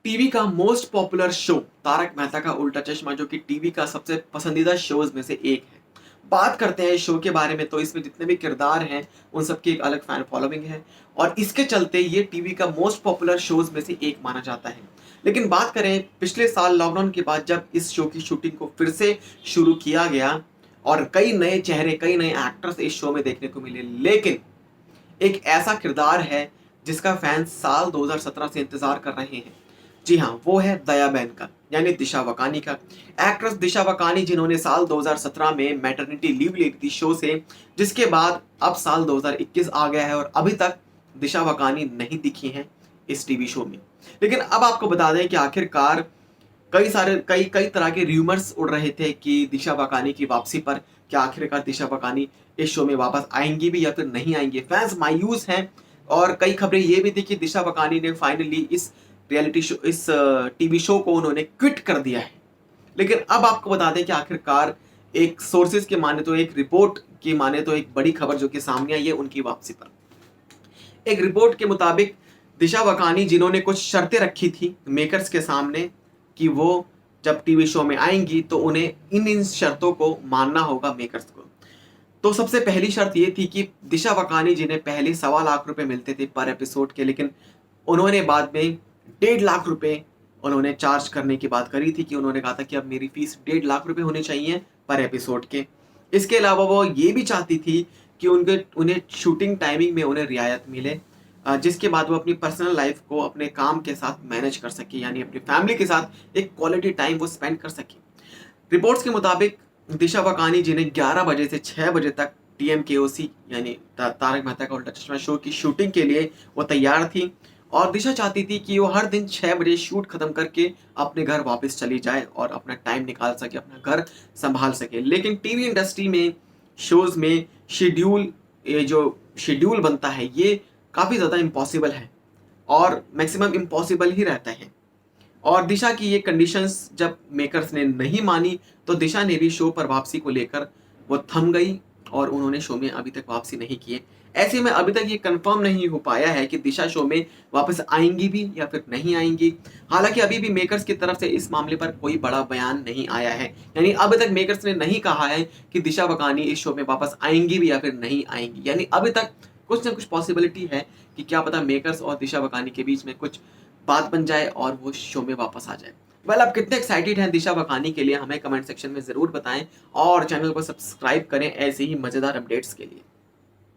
TV का most popular show Taarak Mehta Ka Ooltah चश्मा, जो कि टीवी का सबसे पसंदीदा शोज में से एक है। बात करते हैं इस शो के बारे में, तो इसमें जितने भी किरदार हैं उन सबकी एक अलग फैन फॉलोइंग है और इसके चलते ये टीवी का मोस्ट पॉपुलर शोज में से एक माना जाता है। लेकिन बात करें पिछले साल लॉकडाउन के बाद, जब इस शो की शूटिंग को फिर से शुरू किया गया और कई नए चेहरे, कई नए एक्टर्स इस शो में देखने को मिले, लेकिन एक ऐसा किरदार है जिसका फैंस साल 2017 से इंतजार कर रहे हैं। जी हाँ, वो है दया बहन का, यानी दिशा वकानी का। एक्ट्रेस दिशा वकानी, जिन्होंने साल 2017 में मैटरनिटी लीव ली थी शो से, जिसके बाद अब साल 2021 आ गया है और अभी तक दिशा वकानी नहीं दिखी हैं इस टीवी शो में। लेकिन अब आपको बता दें कि आखिरकार कई कई तरह के रूमर्स उड़ रहे थे कि दिशा वकानी की वापसी पर, क्या आखिरकार दिशा वकानी इस शो में वापस आएंगी भी या फिर नहीं आएंगी। फैंस मायूस हैं और कई खबरें ये भी थी कि दिशा वकानी ने फाइनली इस रियलिटी शो, इस टीवी शो को उन्होंने क्विट कर दिया है। लेकिन अब आपको बता दें कि आखिरकार एक सोर्सेज के माने तो, एक रिपोर्ट की माने तो, एक बड़ी खबर जो कि सामने आई है उनकी वापसी पर। एक रिपोर्ट के मुताबिक दिशा वकानी, जिन्होंने कुछ शर्तें रखी थी मेकर्स के सामने कि वो जब टीवी शो में आएंगी तो उन्हें इन शर्तों को मानना होगा मेकर्स को। तो सबसे पहली शर्त ये थी कि दिशा वकानी, जिन्हें पहले 1.25 लाख रुपए मिलते थे पर एपिसोड के, लेकिन उन्होंने बाद में 1.5 लाख रुपए उन्होंने चार्ज करने की बात करी थी, कि उन्होंने कहा था कि अब मेरी फीस 1.5 लाख रुपए होनी चाहिए पर एपिसोड के। इसके अलावा वो ये भी चाहती थी कि उन्हें शूटिंग टाइमिंग में उन्हें रियायत मिले, जिसके बाद वो अपनी पर्सनल लाइफ को अपने काम के साथ मैनेज कर सके, यानी अपनी फैमिली के साथ एक क्वालिटी टाइम वो स्पेंड कर सके। रिपोर्ट्स के मुताबिक दिशा वकानी, जिन्हें 11 बजे से 6 बजे तक TMKOC यानी तारक मेहता का उल्टा चश्मा शो की शूटिंग के लिए वो तैयार थी और दिशा चाहती थी कि वो हर दिन 6 बजे शूट खत्म करके अपने घर वापस चली जाए और अपना टाइम निकाल सके, अपना घर संभाल सके। लेकिन टीवी इंडस्ट्री में, शोज में ये जो शेड्यूल बनता है, ये काफ़ी ज़्यादा इम्पॉसिबल है और मैक्सिमम इम्पॉसिबल ही रहता है। और दिशा की ये कंडीशंस जब मेकर्स ने नहीं मानी, तो दिशा ने भी शो पर वापसी को लेकर वो थम गई और उन्होंने शो में अभी तक वापसी नहीं की है। ऐसे में अभी तक ये कंफर्म नहीं हो पाया है कि दिशा शो में वापस आएंगी भी या फिर नहीं आएंगी। हालांकि अभी भी मेकर्स की तरफ से इस मामले पर कोई बड़ा बयान नहीं आया है, यानी अभी तक मेकर्स ने नहीं कहा है कि दिशा वकानी इस शो में वापस आएंगी भी या फिर नहीं आएंगी। यानी अभी तक कुछ ना कुछ पॉसिबिलिटी है कि क्या पता मेकर्स और दिशा वकानी के बीच में कुछ बात बन जाए और वो शो में वापस आ जाए। वेल, आप कितने एक्साइटेड हैं दिशा वकानी के लिए, हमें कमेंट सेक्शन में ज़रूर बताएं और चैनल को सब्सक्राइब करें ऐसे ही मज़ेदार अपडेट्स के लिए।